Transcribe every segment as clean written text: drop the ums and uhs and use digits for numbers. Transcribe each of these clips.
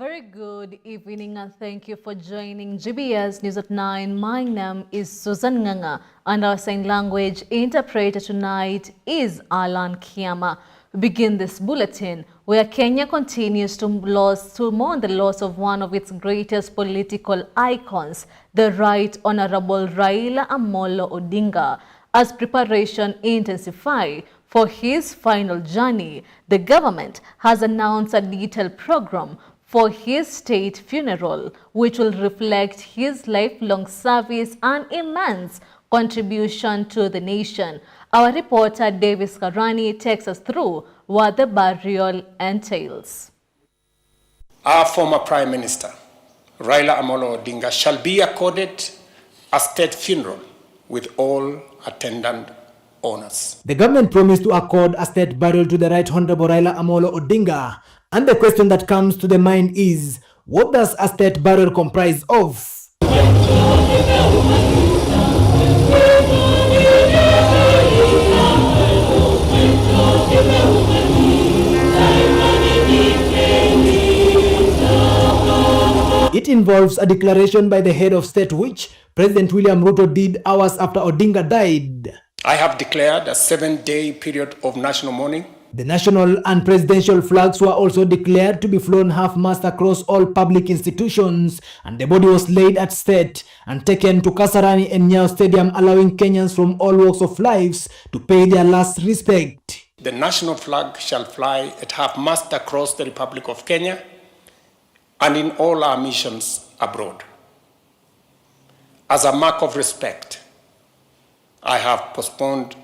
very good evening and thank you for joining GBS News at 9. My name is Susan Nganga and our sign language interpreter tonight is Alan Kiama. We begin this bulletin where Kenya continues to mourn the loss of one of its greatest political icons, the Right Honorable Raila Amolo Odinga. As preparation intensifies for his final journey, the government has announced a detailed program for his state funeral, which will reflect his lifelong service and immense contribution to the nation. Our reporter Davis Karani takes us through what the burial entails. Our former Prime Minister, Raila Amolo Odinga, shall be accorded a state funeral with all attendant honors. The government promised to accord a state burial to the Right Honorable Raila Amolo Odinga. And the question that comes to the mind is, what does a state burial comprise of? It involves a declaration by the head of state, which President William Ruto did hours after Odinga died. I have declared a 7-day period of national mourning. The national and presidential flags were also declared to be flown half-mast across all public institutions, and the body was laid at state and taken to Kasarani and Nyayo Stadium, allowing Kenyans from all walks of life to pay their last respect. The national flag shall fly at half-mast across the Republic of Kenya and in all our missions abroad. As a mark of respect, I have postponed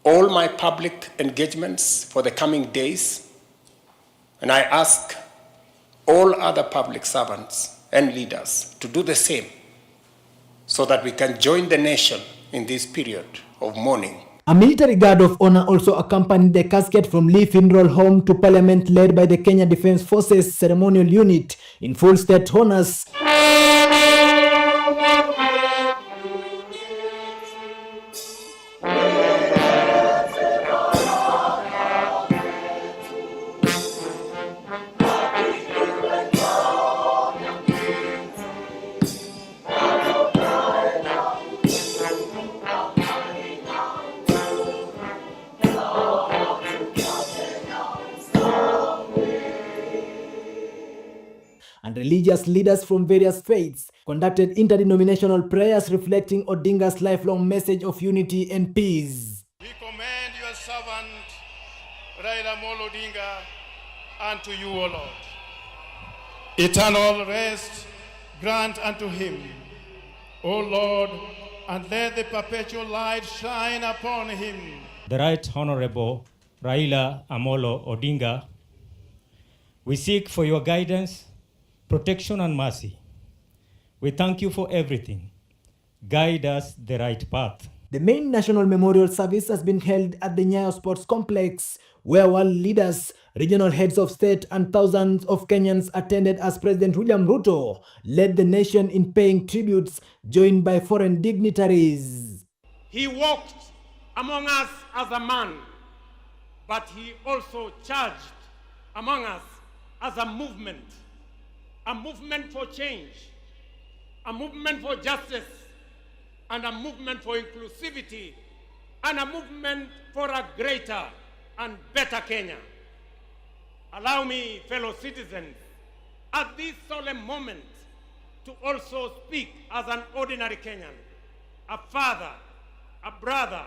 all my public engagements for the coming days, and I ask all other public servants and leaders to do the same so that we can join the nation in this period of mourning. A military guard of honor also accompanied the casket from Lee Funeral Home to Parliament, led by the Kenya Defence Forces Ceremonial Unit in full state honors. And religious leaders from various faiths conducted interdenominational prayers reflecting Odinga's lifelong message of unity and peace. We commend your servant, Raila Amolo Odinga, unto you, O Lord. Eternal rest grant unto him, O Lord, and let the perpetual light shine upon him. The Right Honorable Raila Amolo Odinga, we seek for your guidance, protection and mercy. We thank you for everything. Guide us the right path. The main national memorial service has been held at the Nyayo Sports Complex, where world leaders, regional heads of state and thousands of Kenyans attended as President William Ruto led the nation in paying tributes, joined by foreign dignitaries. He walked among us as a man, but he also charged among us as a movement for change, a movement for justice, and a movement for inclusivity, and a movement for a greater and better Kenya. Allow me, fellow citizens, at this solemn moment to also speak as an ordinary Kenyan, a father, a brother,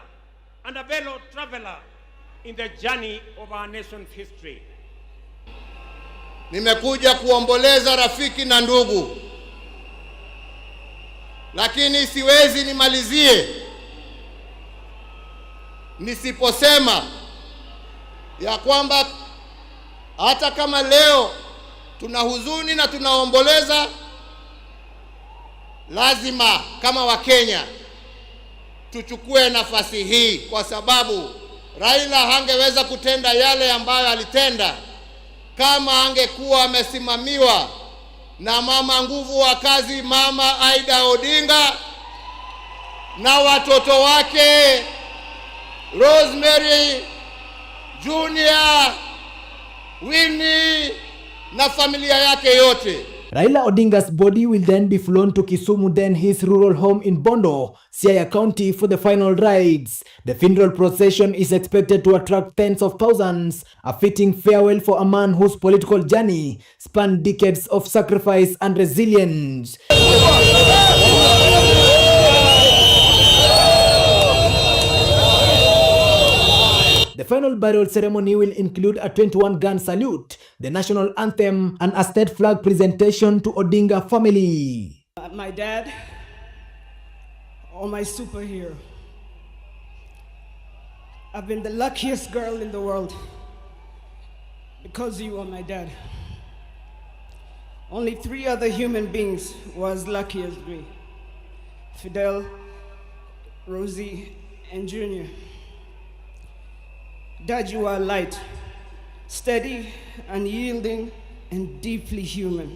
and a fellow traveler in the journey of our nation's history. Nimekuja kuomboleza rafiki na ndugu, lakini siwezi nimalizie nisiposema ya kwamba hata kama leo tuna huzuni na tunaomboleza, lazima kama Wakenya tuchukue nafasi hii, kwa sababu Raila hangeweza kutenda yale ambayo alitenda kama angekuwa amesimamiwa na mama nguvu wa kazi, Mama Aida Odinga, na watoto wake Rosemary, Junior, Winnie, na familia yake yote. Raila Odinga's body will then be flown to Kisumu, then his rural home in Bondo, Siaya County, for the final rites. The funeral procession is expected to attract tens of thousands, a fitting farewell for a man whose political journey spanned decades of sacrifice and resilience. The final burial ceremony will include a 21-gun salute, the national anthem, and a state flag presentation to Odinga family. My dad, or my superhero. I've been the luckiest girl in the world because you are my dad. Only 3 other human beings were as lucky as me: Fidel, Rosie, and Junior. Dad, you are light, steady, unyielding, and deeply human.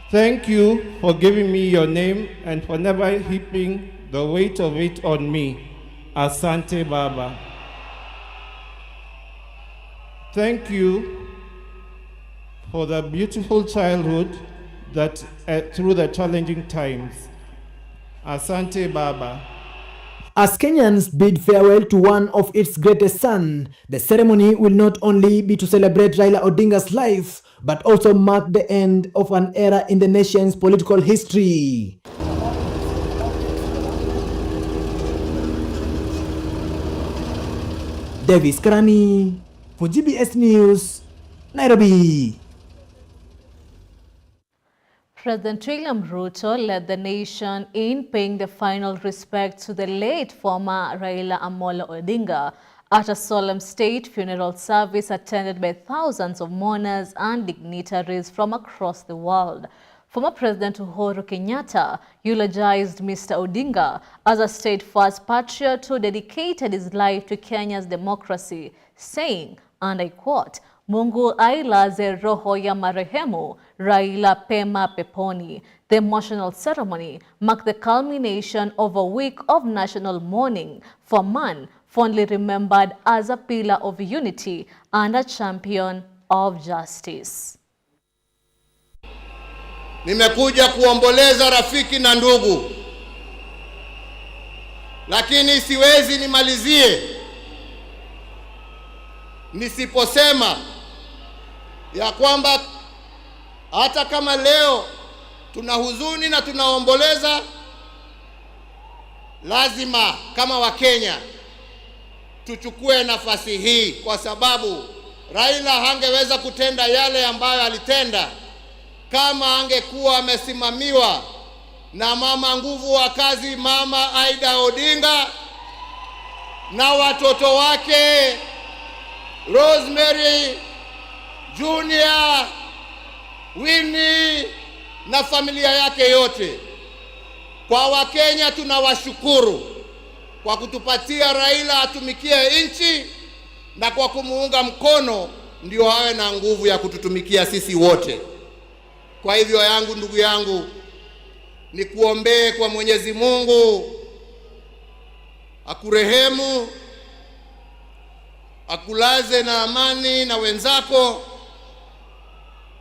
Thank you for giving me your name and for never heaping the weight of it on me. Asante Baba. Thank you for the beautiful childhood that through the challenging times. Asante Baba. As Kenyans bid farewell to one of its greatest sons, the ceremony will not only be to celebrate Raila Odinga's life, but also mark the end of an era in the nation's political history. Davis Karani for GBS News, Nairobi. President William Ruto led the nation in paying the final respect to the late former Raila Amolo Odinga at a solemn state funeral service attended by thousands of mourners and dignitaries from across the world. Former President Uhuru Kenyatta eulogized Mr. Odinga as a steadfast patriot who dedicated his life to Kenya's democracy, saying, and I quote, "Mungu ailaze roho ya marehemu Raila pema peponi." The emotional ceremony marked the culmination of a week of national mourning for a man fondly remembered as a pillar of unity and a champion of justice. Nimekuja kuomboleza rafiki na ndugu, lakini siwezi nimalizie nisiposema ya kwamba hata kama leo tuna huzuni na tunaomboleza, lazima kama Wakenya tuchukue nafasi hii, kwa sababu Raila hangeweza kutenda yale ambayo alitenda kama angekuwa amesimamiwa na mama nguvu wa kazi, Mama Aida Odinga, na watoto wake Rosemary, Junior, Winnie na familia yake yote. Kwa Wakenya tunawashukuru kwa kutupatia Raila atumikie nchi, na kwa kumuunga mkono ndio awe na nguvu ya kututumikia sisi wote. Kwa hivyo ndugu yangu, ni kuombee kwa Mwenyezi Mungu akurehemu, akulaze na amani na wenzako,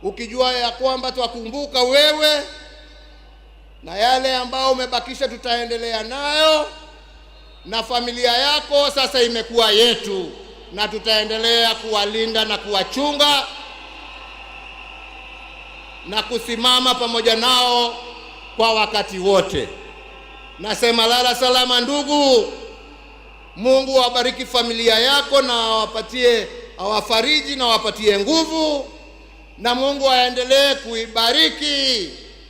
ukijua ya kwamba twakumbuka wewe na yale ambao umebakisha tutaendelea nayo, na familia yako sasa imekuwa yetu, na tutaendelea kuwalinda na kuwachunga na kusimama pamoja nao kwa wakati wote. Nasema lala salama ndugu. Mungu awabariki familia yako na awafariji na awapatie nguvu, na Mungu aendelee kuibariki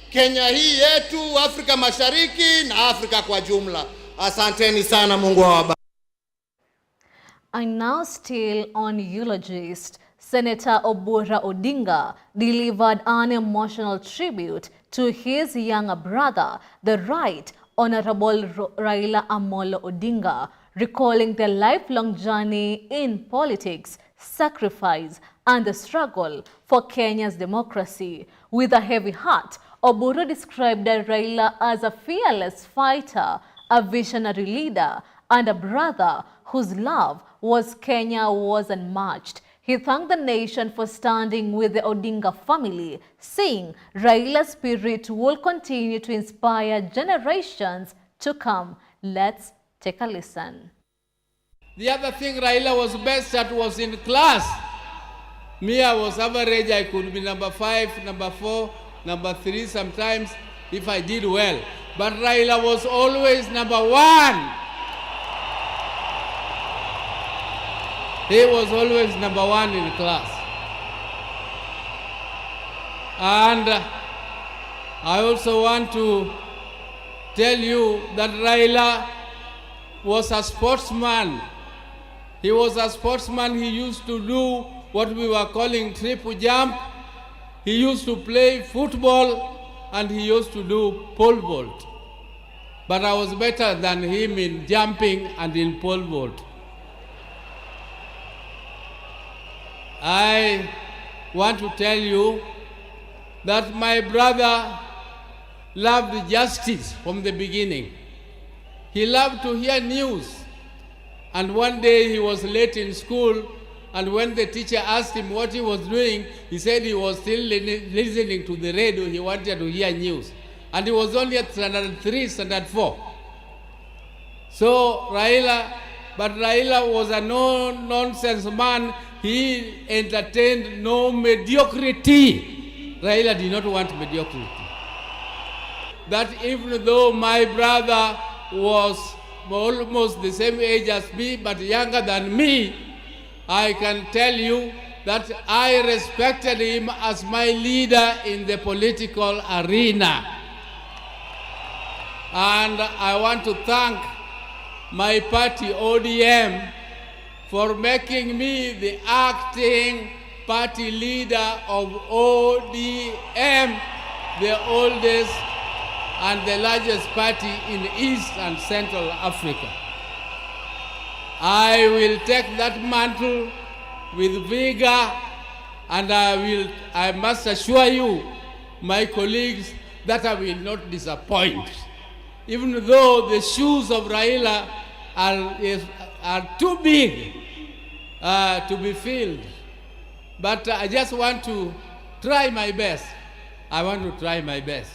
Kenya hii yetu, Afrika Mashariki na Afrika kwa jumla. Asanteni sana, Mungu awabariki. And now still on eulogist, Senator Obura Odinga delivered an emotional tribute to his younger brother, the Right Honorable Raila Amolo Odinga, recalling their lifelong journey in politics, sacrifice, and the struggle for Kenya's democracy. With a heavy heart, Obura described Raila as a fearless fighter, a visionary leader, and a brother whose love was Kenya was unmatched. He thanked the nation for standing with the Odinga family, saying Raila's spirit will continue to inspire generations to come. Let's take a listen. The other thing Raila was best at was in class. Me, I was average. I could be number 5, number 4, number 3 sometimes if I did well. But Raila was always number 1. He was always number 1 in class. And I also want to tell you that Raila was a sportsman. He was a sportsman. He used to do what we were calling triple jump. He used to play football and he used to do pole vault. But I was better than him in jumping and in pole vault. I want to tell you that my brother loved justice from the beginning. He loved to hear news. And one day he was late in school, and when the teacher asked him what he was doing, he said he was still listening to the radio. He wanted to hear news. And he was only at standard 3, standard 4. So Raila was a no-nonsense man. He entertained no mediocrity. Raila did not want mediocrity. That even though my brother was almost the same age as me, but younger than me, I can tell you that I respected him as my leader in the political arena. And I want to thank my party, ODM, for making me the acting party leader of ODM, the oldest and the largest party in East and Central Africa. I will take that mantle with vigor, and I must assure you, my colleagues, that I will not disappoint. Even though the shoes of Raila are too big to be filled. But I just want to try my best. I want to try my best.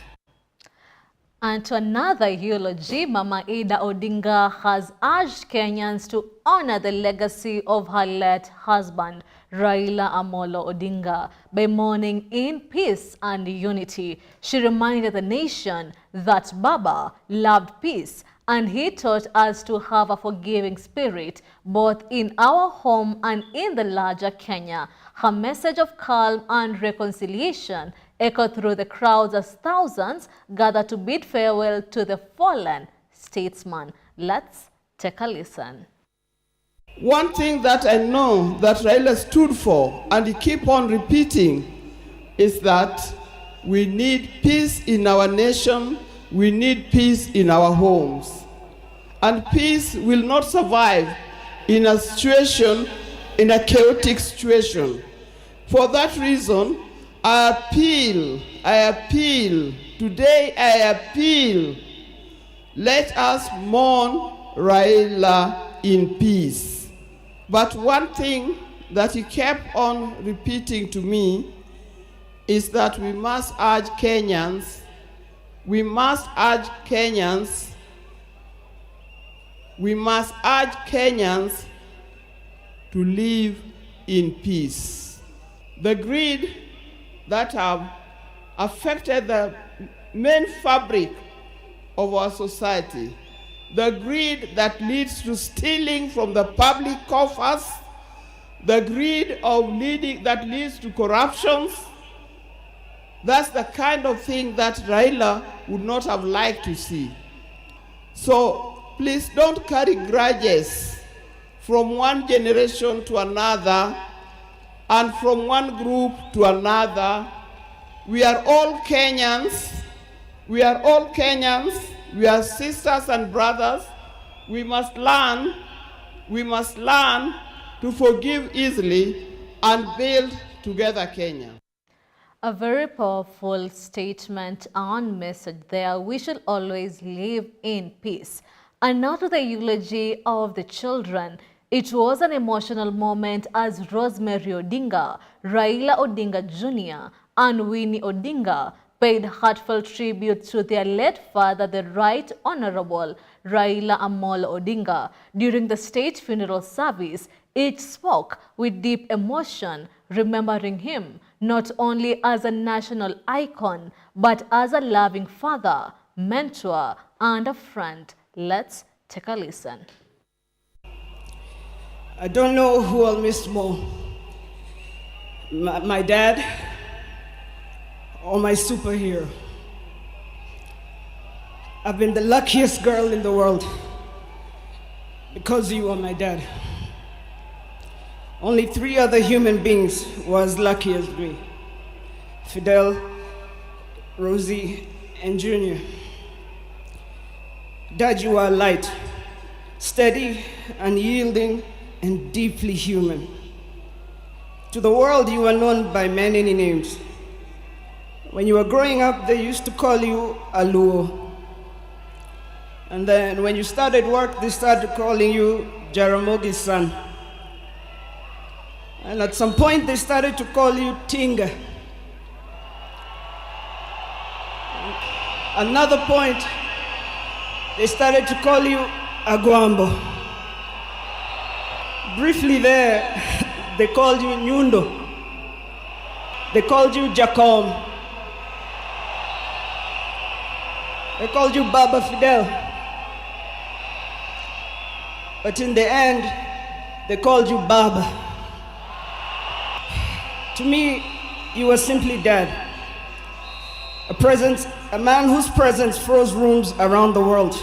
And to another eulogy, Mama Ida Odinga has urged Kenyans to honor the legacy of her late husband, Raila Amolo Odinga, by mourning in peace and unity. She reminded the nation that Baba loved peace, and he taught us to have a forgiving spirit, both in our home and in the larger Kenya. Her message of calm and reconciliation echoed through the crowds as thousands gathered to bid farewell to the fallen statesman. Let's take a listen. One thing that I know that Raila stood for, and he keep on repeating, is that we need peace in our nation, we need peace in our homes. And peace will not survive in a situation, in a chaotic situation. For that reason, I appeal, today I appeal, let us mourn Raila in peace. But one thing that he kept on repeating to me is that we must urge Kenyans to live in peace. The greed that have affected the main fabric of our society, the greed that leads to stealing from the public coffers, the greed that leads to corruptions, that's the kind of thing that Raila would not have liked to see. So please don't carry grudges from one generation to another and from one group to another. We are all Kenyans. We are sisters and brothers. We must learn to forgive easily and build together Kenya. A very powerful statement and message there. We should always live in peace. And now to the eulogy of the children. It was an emotional moment as Rosemary Odinga, Raila Odinga Jr., and Winnie Odinga paid heartfelt tribute to their late father, the Right Honorable Raila Amolo Odinga. During the state funeral service, each spoke with deep emotion, remembering him not only as a national icon, but as a loving father, mentor, and a friend. Let's take a listen. I don't know who I'll miss more, my dad or my superhero. I've been the luckiest girl in the world because you are my dad. Only 3 other human beings were as lucky as me: Fidel, Rosie, and Junior. Dad, you are light, steady, unyielding, and deeply human. To the world, you are known by many names. When you were growing up, they used to call you Aluo. And then when you started work, they started calling you Jaramogi's son. And at some point, they started to call you Tinga. Another point, they started to call you Aguambo. Briefly there, they called you Nyundo. They called you Jacom. They called you Baba Fidel. But in the end, they called you Baba. To me, you were simply Dad. A man whose presence froze rooms around the world.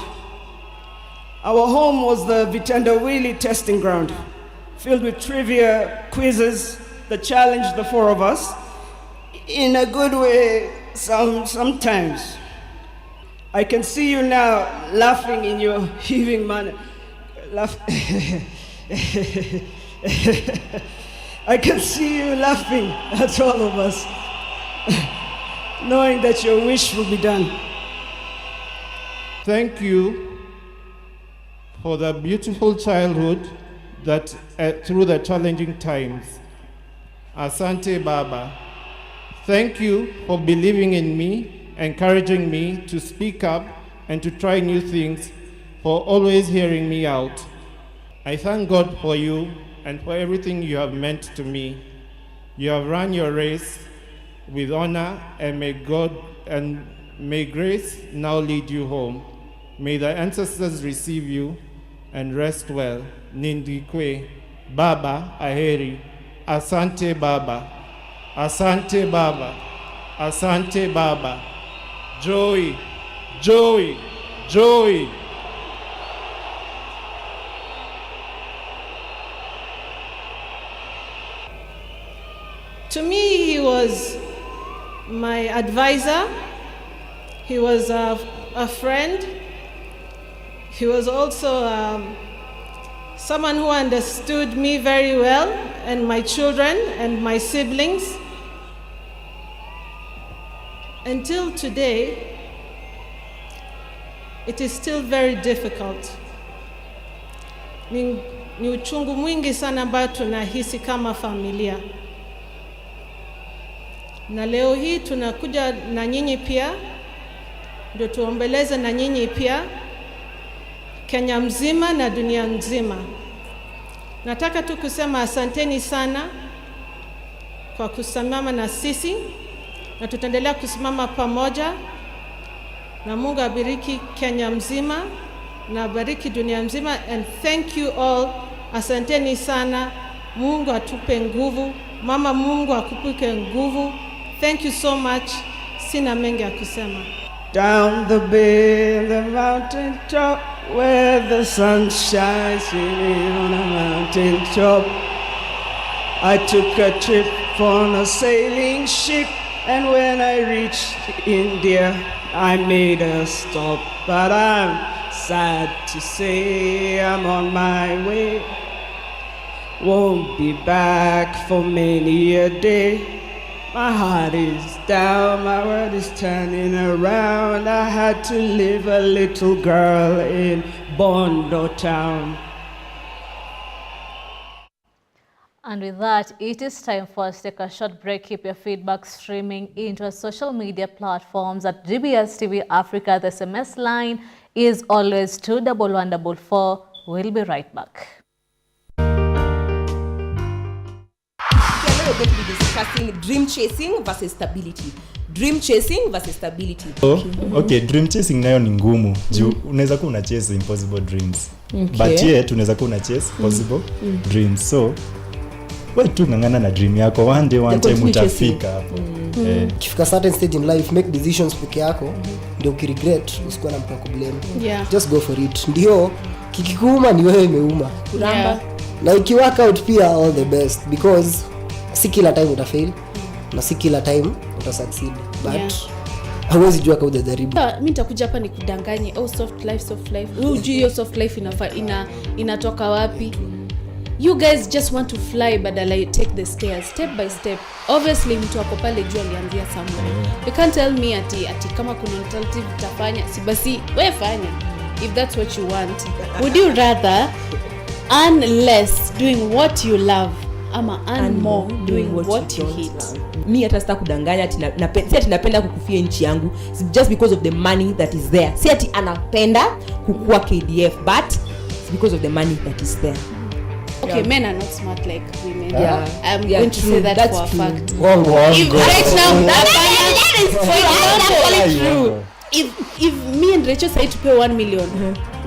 Our home was the Vitendawili testing ground, filled with trivia, quizzes that challenged the 4 of us, in a good way sometimes. I can see you now laughing in your heaving manner. I can see you laughing at all of us, knowing that your wish will be done. Thank you for the beautiful childhood that through the challenging times. Asante Baba. Thank you for believing in me, encouraging me to speak up and to try new things, for always hearing me out. I thank God for you and for everything you have meant to me. You have run your race with honor, and may grace now lead you home. May the ancestors receive you and rest well. Nindikwe, Baba Aheri, Asante Baba, Asante Baba, Asante Baba, Joey, Joey, Joey. To me, he was my advisor. He was a friend. He was also someone who understood me very well, and my children and my siblings. Until today, it is still very difficult. Ni uchungu mwingi sana ambao tunahisi kama familia. Na leo hii tunakuja na nyinyi pia, ndio tuombeleze na nyinyi pia, Kenya mzima na dunia mzima. Nataka tu kusema asanteni sana kwa kusimama na sisi, na tutaendelea kusimama pamoja, na Mungu abariki Kenya mzima na abariki dunia mzima. And thank you all. Asanteni sana. Mungu atupe nguvu. Mama, Mungu akupe nguvu. Thank you so much. Sina mengi ya kusema. Down the bay, the mountain top, where the sun shines on a mountain top, I took a trip on a sailing ship, and when I reached India, I made a stop. But I'm sad to say I'm on my way. Won't be back for many a day. My heart is down, my world is turning around. I had to leave a little girl in Bondo town. And with that, it is time for us to take a short break. Keep your feedback streaming into our social media platforms at GBS TV Africa. The SMS line is always 21144. We'll be right back. We're going to be discussing dream chasing versus stability. Dream chasing versus stability. Okay, dream chasing nayo ni ngumu. Juu unaweza kuwa una chase impossible dreams. But yet unaweza kuwa una chase possible dreams. So wewe tu ngangana na dream yako, one time utafika hapo. Kifika certain stage in life, make decisions peke yako, ndio ukiregret usikuwa na mtu kublame. Just go for it. Ndio kikikuuma ni wewe imeuma. Kuramba. Na iki work out pia all the best, because si kila time uta-fail na si kila time uta-succeed. But hauwezi jua kama hujajaribu. Mimi nitakuja hapa nikudanganye, soft life. Hujui hiyo soft life inatoka wapi? You guys just want to fly badala you take the stairs step by step. Obviously mtu wako pale juu alianzia somewhere. You can't tell me ati kama kuna alternative utafanya. Si basi wewe fanya. If that's what you want. Would you rather earn less doing what you love ama earn more doing what you hate? Mimi hata sita kudanganya ati napenda kukufia nchi yangu just because of the money that is there. Si ati anapenda kukua KDF, but it's because of the money that is there. Okay, men are not smart like women. I'm going to say that's for a fact. If right now, that is true. If me and Rachel say to pay 1 million,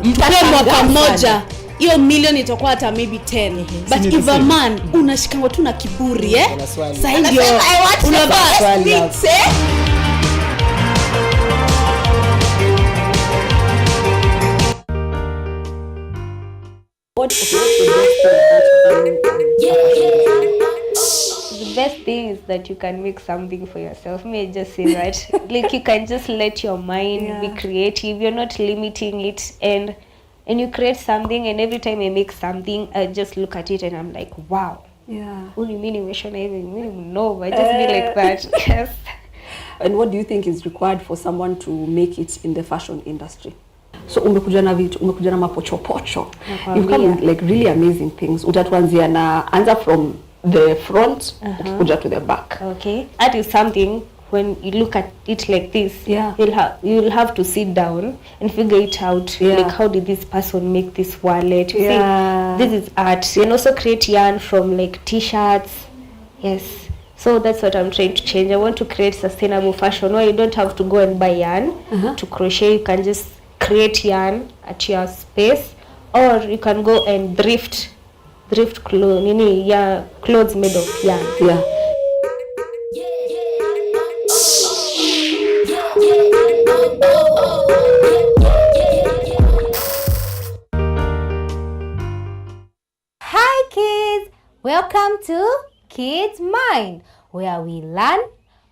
mtape mwaka mmoja, hiyo million itakuwa hata maybe 10. But if a man unashikanga tu na kiburi sasa ndio unavaa The best thing is that you can make something for yourself. May I just say that? Like, you can just let your mind be creative. You're not limiting it, and you create something, and every time I make something, I just look at it and I'm like, wow. What do you mean I even know? I just be like that. Yes. And what do you think is required for someone to make it in the fashion industry? So umekuja na mapochopocho. You've come with like really amazing things. Utatuanzia na answer from the front ukikuja to the back. Okay. That is something, when you look at it like this, you'll have to sit down and figure it out. Like, how did this person make this wallet? See, this is art. You can also create yarn from like t-shirts. Yes. So that's what I'm trying to change. I want to create sustainable fashion where you don't have to go and buy yarn to crochet. You can just create yarn at your space, or you can go and thrift clothes made of yarn. Hi kids, welcome to Kids Mind, where we learn,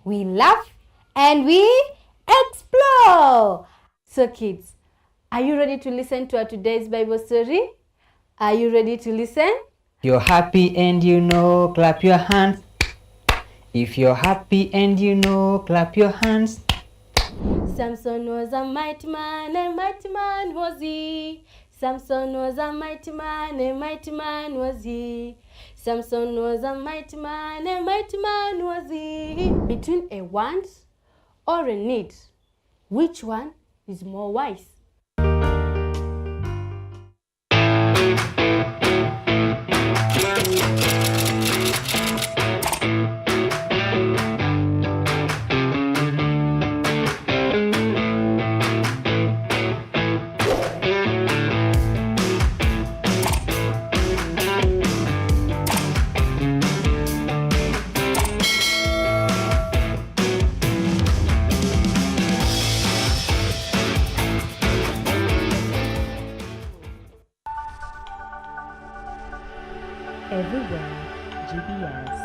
we laugh, and we explore. So kids, are you ready to listen to our today's Bible story? Are you ready to listen? You're happy and you know, clap your hands. If you're happy and you know, clap your hands. Samson was a mighty man, and mighty man was he. Samson was a mighty man, and mighty man was he. Samson was a mighty man, and mighty man was he. Between a want or a need, which one is more wise? Everywhere, GBS.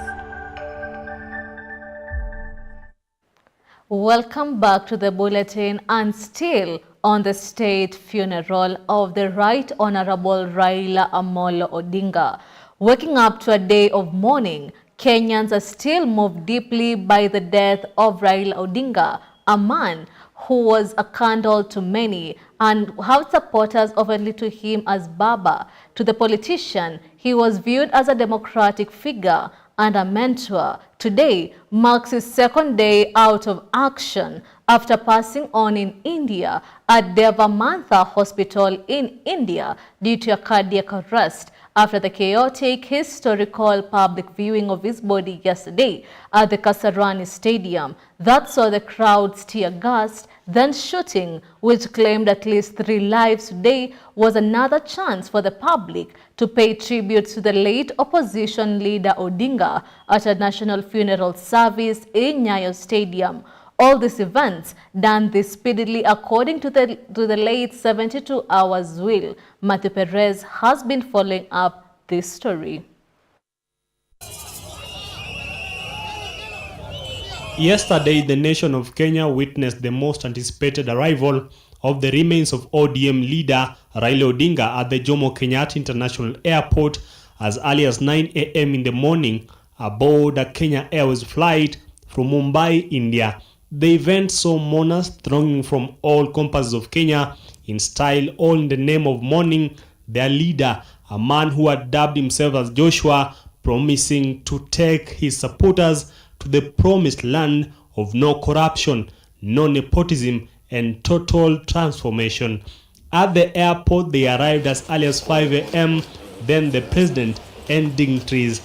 Welcome back to the bulletin, and still on the state funeral of the Right Honorable Raila Amolo Odinga. Waking up to a day of mourning, Kenyans are still moved deeply by the death of Raila Odinga, a man who was a candle to many and how supporters often looked to him as Baba. To the politician, he was viewed as a democratic figure and a mentor. Today marks his second day out of action after passing on in India at Devamantha Hospital in India due to a cardiac arrest after the chaotic historical public viewing of his body yesterday at the Kasarani Stadium that saw the crowds tear-gassed, then shooting, which claimed at least 3 lives today, was another chance for the public to pay tribute to the late opposition leader Odinga at a national funeral service in Nyayo Stadium. All these events done this speedily according to the late 72 hours will. Matthew Perez has been following up this story. Yesterday, the nation of Kenya witnessed the most anticipated arrival of the remains of ODM leader Raila Odinga at the Jomo Kenyatta International Airport as early as 9 a.m. in the morning aboard a Kenya Airways flight from Mumbai, India. The event saw mourners thronging from all corners of Kenya in style, all in the name of mourning their leader, a man who had dubbed himself as Joshua, promising to take his supporters to the promised land of no corruption, no nepotism, and total transformation. At the airport, they arrived as early as 5 a.m., then the president and dignitaries.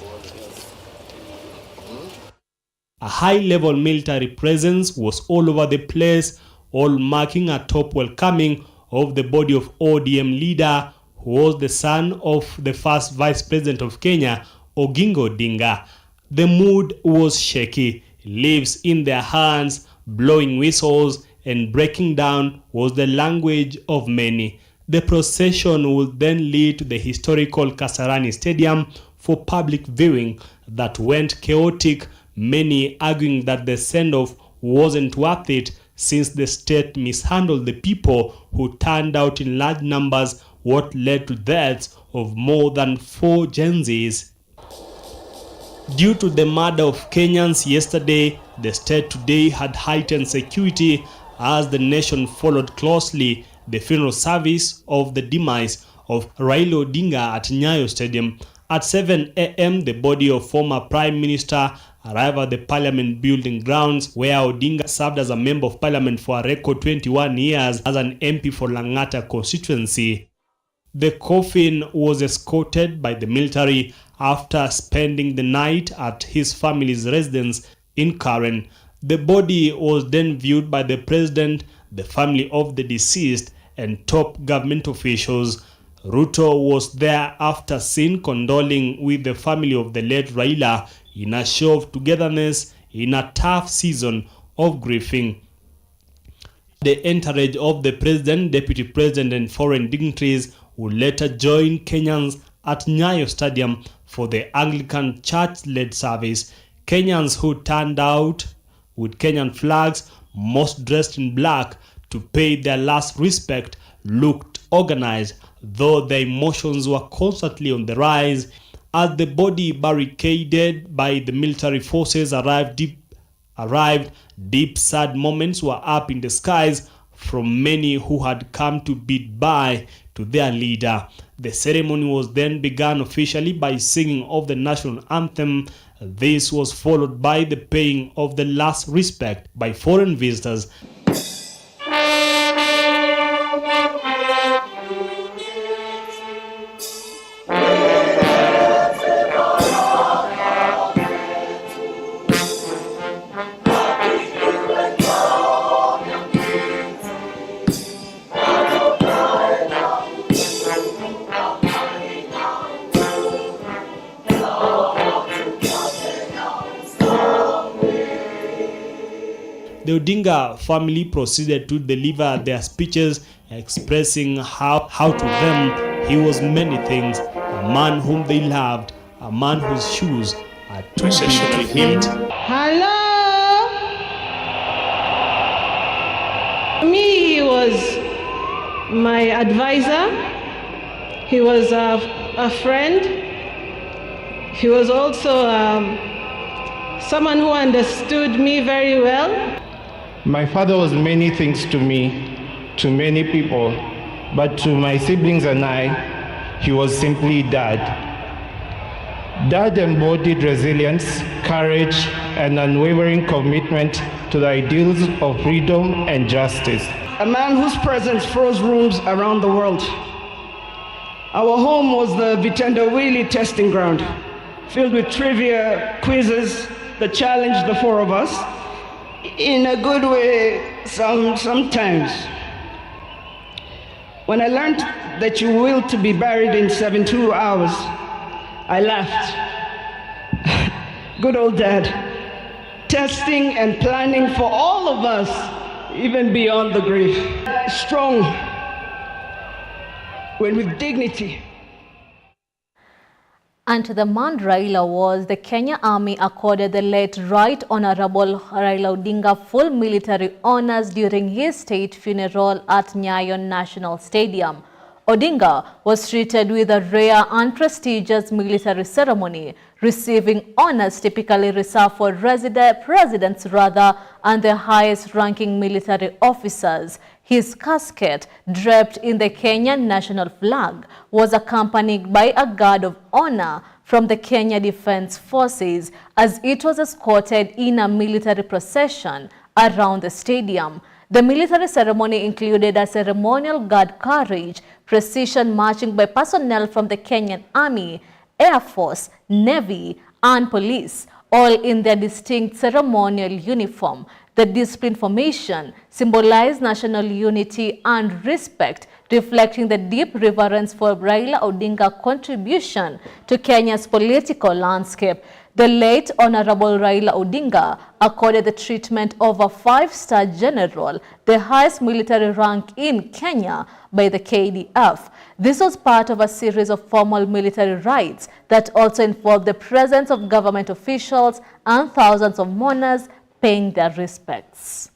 A high-level military presence was all over the place, all marking a top welcoming of the body of ODM leader, who was the son of the first vice president of Kenya, Oginga Odinga. The mood was shaky, leaves in their hands, blowing whistles, and breaking down was the language of many. The procession would then lead to the historical Kasarani Stadium for public viewing that went chaotic, many arguing that the send-off wasn't worth it since the state mishandled the people who turned out in large numbers, what led to deaths of more than 4 Gen Zs. Due to the murder of Kenyans yesterday, the state today had heightened security as the nation followed closely the funeral service of the demise of Raila Odinga at Nyayo Stadium. At 7 a.m., the body of former Prime Minister arrived at the Parliament building grounds, where Odinga served as a member of Parliament for a record 21 years as an MP for Lang'ata constituency. The coffin was escorted by the military after spending the night at his family's residence in Karen. The body was then viewed by the president, the family of the deceased, and top government officials. Ruto was there after seen condoling with the family of the late Raila in a show of togetherness in a tough season of grieving. The entourage of the president, deputy president, and foreign dignitaries would later join Kenyans at Nyayo Stadium for the Anglican Church-led service. Kenyans who turned out with Kenyan flags, most dressed in black, to pay their last respect, looked organized, though their emotions were constantly on the rise. As the body barricaded by the military forces arrived, deep sad moments were up in the skies from many who had come to bid bye to their leader. The ceremony was then begun officially by singing of the national anthem. This was followed by the paying of the last respect by foreign visitors. The Odinga family proceeded to deliver their speeches, expressing how to them he was many things, a man whom they loved, a man whose shoes are too big to fit. Hello. Me, he was my advisor. He was a friend. He was also someone who understood me very well. My father was many things to me, to many people, but to my siblings and I, he was simply Dad. Dad embodied resilience, courage, and unwavering commitment to the ideals of freedom and justice. A man whose presence froze rooms around the world. Our home was the Vitendawili testing ground, filled with trivia, quizzes that challenged the four of us, in a good way sometimes. When I learned that you willed to be buried in 72 hours, I laughed. Good old Dad, testing and planning for all of us, even beyond the grave. Strong, when with dignity. And to the man Raila was, the Kenya Army accorded the late Right Honorable Raila Odinga full military honors during his state funeral at Nyayo National Stadium. Odinga was treated with a rare and prestigious military ceremony, receiving honors typically reserved for presidents and the highest-ranking military officers. His casket, draped in the Kenyan national flag, was accompanied by a guard of honor from the Kenya Defense Forces as it was escorted in a military procession around the stadium. The military ceremony included a ceremonial guard carriage, precision marching by personnel from the Kenyan Army, Air Force, Navy, and Police, all in their distinct ceremonial uniform. The discipline formation symbolized national unity and respect, reflecting the deep reverence for Raila Odinga's contribution to Kenya's political landscape. The late Honorable Raila Odinga accorded the treatment of a 5-star general, the highest military rank in Kenya by the KDF. This was part of a series of formal military rites that also involved the presence of government officials and thousands of mourners paying their respects.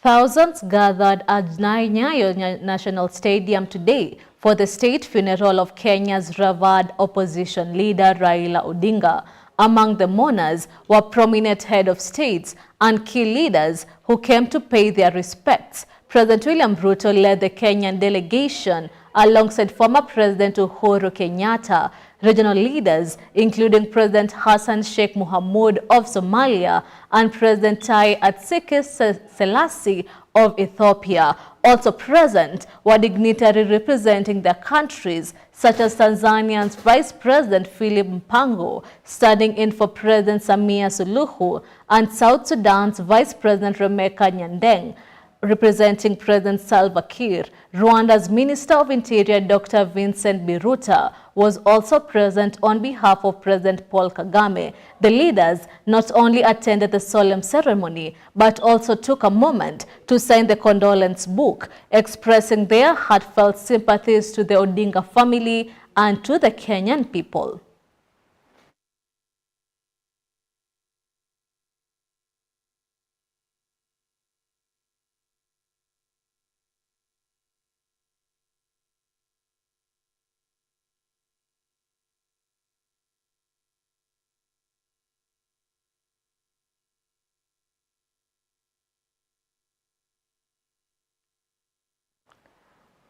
Thousands gathered at Nyayo National Stadium today for the state funeral of Kenya's revered opposition leader Raila Odinga. Among the mourners were prominent head of states and key leaders who came to pay their respects. President William Ruto led the Kenyan delegation alongside former President Uhuru Kenyatta. Regional leaders, including President Hassan Sheikh Mohamud of Somalia and President Tai Atsikis Selassie of Ethiopia. Also present were dignitaries representing their countries, such as Tanzania's Vice President Philip Mpango, standing in for President Samia Suluhu, and South Sudan's Vice President Rebecca Nyandeng, representing President Salva Kiir. Rwanda's Minister of Interior, Dr. Vincent Biruta, was also present on behalf of President Paul Kagame. The leaders not only attended the solemn ceremony, but also took a moment to sign the condolence book, expressing their heartfelt sympathies to the Odinga family and to the Kenyan people.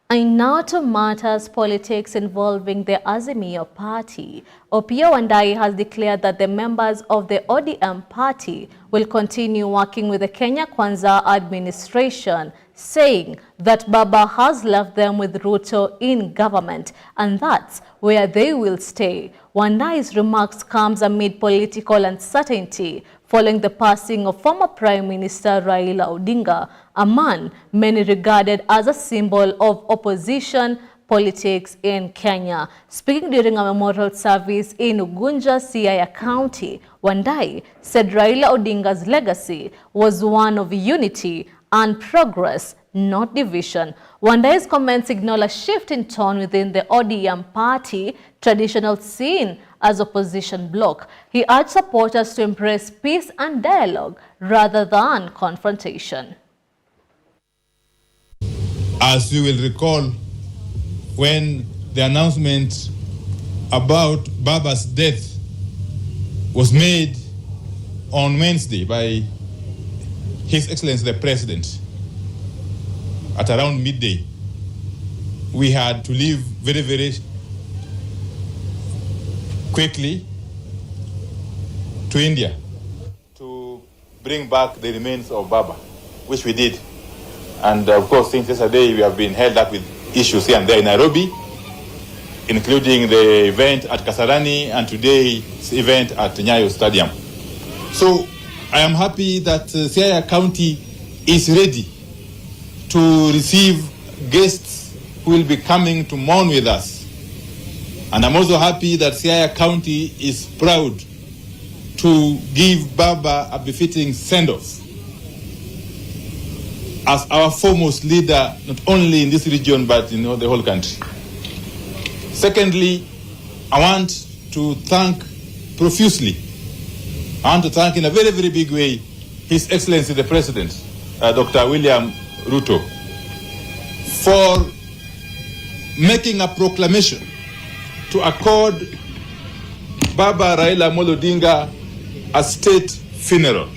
And now to matters politics involving the Azimio party. Opiyo Wandayi has declared that the members of the ODM party will continue working with the Kenya Kwanza administration, saying that Baba has left them with Ruto in government, and that's where they will stay. Wandayi's remarks comes amid political uncertainty following the passing of former Prime Minister Raila Odinga, a man many regarded as a symbol of opposition politics in Kenya. Speaking during a memorial service in Ugunja, Siaya County, Wandayi said Raila Odinga's legacy was one of unity and progress not division. Wandai's comments signal a shift in tone within the ODM party, traditional seen as opposition bloc. He urged supporters to embrace peace and dialogue rather than confrontation. As you will recall, when the announcement about Baba's death was made on Wednesday by His Excellency the President at around midday, we had to leave very, very quickly to India to bring back the remains of Baba, which we did. And of course, since yesterday, we have been held up with issues here and there in Nairobi, including the event at Kasarani and today's event at Nyayo Stadium. So I am happy that Siaya County is ready to receive guests who will be coming to mourn with us. And I'm also happy that Siaya County is proud to give Baba a befitting send-off as our foremost leader, not only in this region, but the whole country. Secondly, I want to thank profusely, I want to thank in a very, very big way His Excellency the President, Dr. William Ruto, for making a proclamation to accord Baba Raila Amolo Odinga a state funeral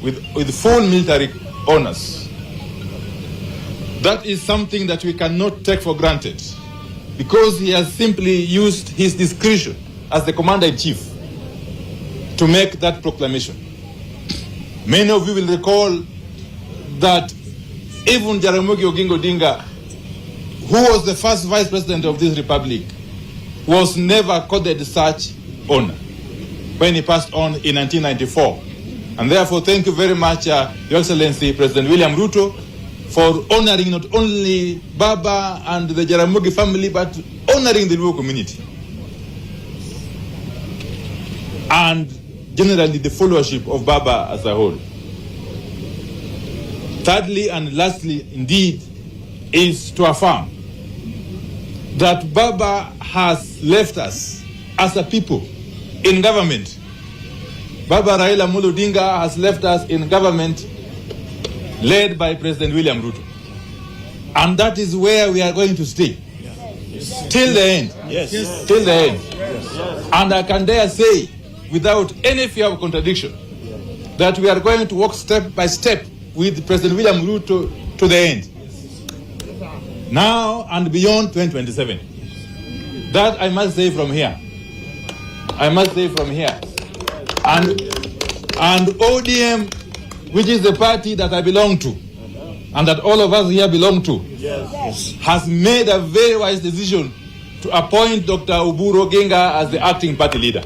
with full military honors. That is something that we cannot take for granted, because he has simply used his discretion as the Commander-in-Chief to make that proclamation. Many of you will recall that even Jaramogi Oginga Odinga, who was the first Vice President of this Republic, was never accorded such honor when he passed on in 1994. And therefore, thank you very much, Your Excellency President William Ruto, for honoring not only Baba and the Jaramogi family, but honoring the Luo community. And generally the followership of Baba as a whole. Thirdly and lastly, indeed, is to affirm that Baba has left us as a people in government. Baba Raila Amolo Odinga has left us in government led by President William Ruto. And that is where we are going to stay. Till the end. Yes. Till the end. Yes. And I can dare say, without any fear of contradiction, that we are going to walk step by step with President William Ruto to the end. Now and beyond 2027. That I must say from here. I must say from here. And ODM, which is the party that I belong to, and that all of us here belong to, has made a very wise decision to appoint Dr. Oburu Oginga as the acting party leader.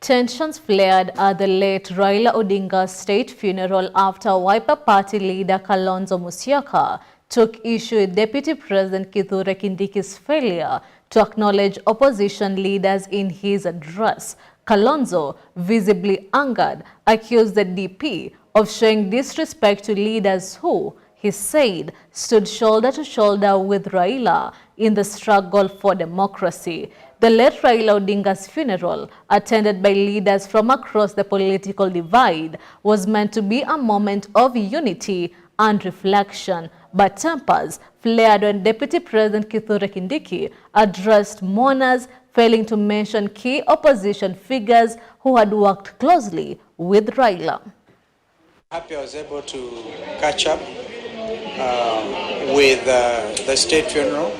Tensions flared at the late Raila Odinga's state funeral after Wiper Party leader Kalonzo Musyoka took issue with Deputy President Kithure Kindiki's failure to acknowledge opposition leaders in his address. Kalonzo, visibly angered, accused the DP of showing disrespect to leaders who, he said, stood shoulder to shoulder with Raila in the struggle for democracy. The late Raila Odinga's funeral, attended by leaders from across the political divide, was meant to be a moment of unity and reflection, but tempers flared when Deputy President Kithure Kindiki addressed mourners, failing to mention key opposition figures who had worked closely with Raila. Happy I was able to catch up with the state funeral,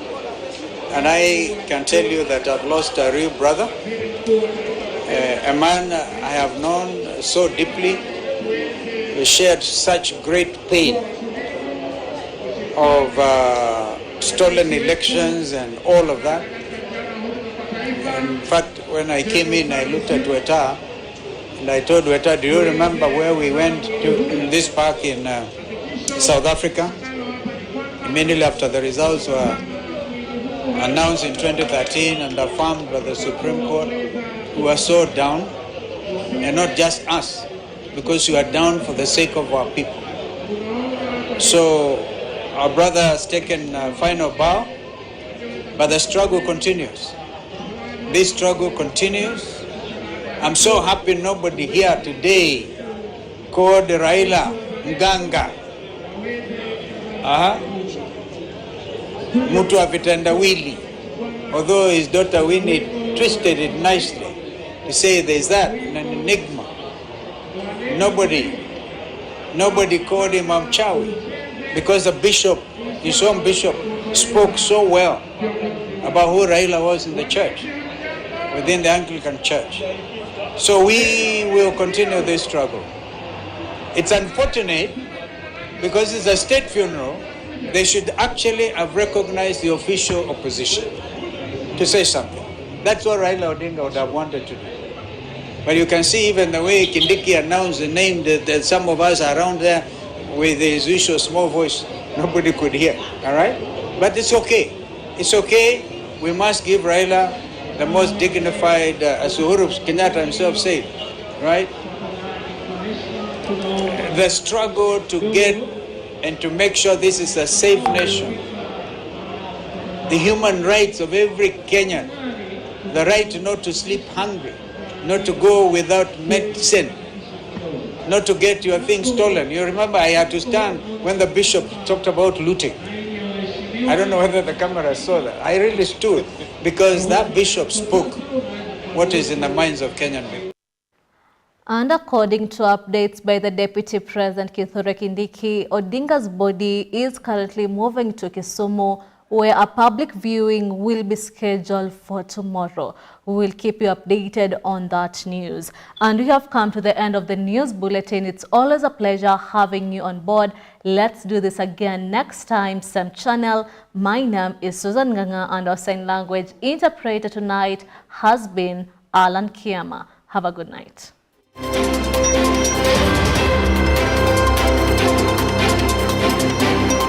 and I can tell you that I've lost a real brother, a man I have known so deeply. We shared such great pain of stolen elections and all of that. In fact, when I came in, I looked at Weta and I told Weta, do you remember where we went to this park in South Africa? Immediately after the results were announced in 2013 and affirmed by the Supreme Court, we were so down, and not just us, because we are down for the sake of our people. So our brother has taken a final bow, but the struggle continues. This struggle continues. I'm so happy nobody here today called Raila Mganga. Mutu wa vitendawili. Although his daughter Winnie twisted it nicely to say there's that, an enigma. Nobody called him Amchawi because the bishop, his own bishop, spoke so well about who Raila was in the church, within the Anglican church. So we will continue this struggle. It's unfortunate because it's a state funeral. They should actually have recognized the official opposition to say something. That's what Raila Odinga would have wanted to do. But you can see even the way Kindiki announced the name that some of us around there with his usual small voice, nobody could hear, all right? But it's okay. It's okay. We must give Raila the most dignified, as Uhuru Kenyatta himself said, right? The struggle to get and to make sure this is a safe nation. The human rights of every Kenyan, the right not to sleep hungry, not to go without medicine, not to get your things stolen. You remember I had to stand when the bishop talked about looting. I don't know whether the camera saw that. I really stood because that bishop spoke what is in the minds of Kenyan people. And according to updates by the Deputy President Kithure Kindiki, Odinga's body is currently moving to Kisumu, where a public viewing will be scheduled for tomorrow. We will keep you updated on that news. And we have come to the end of the news bulletin. It's always a pleasure having you on board. Let's do this again next time, same channel. My name is Susan Nganga, and our sign language interpreter tonight has been Alan Kiama. Have a good night. Thank you.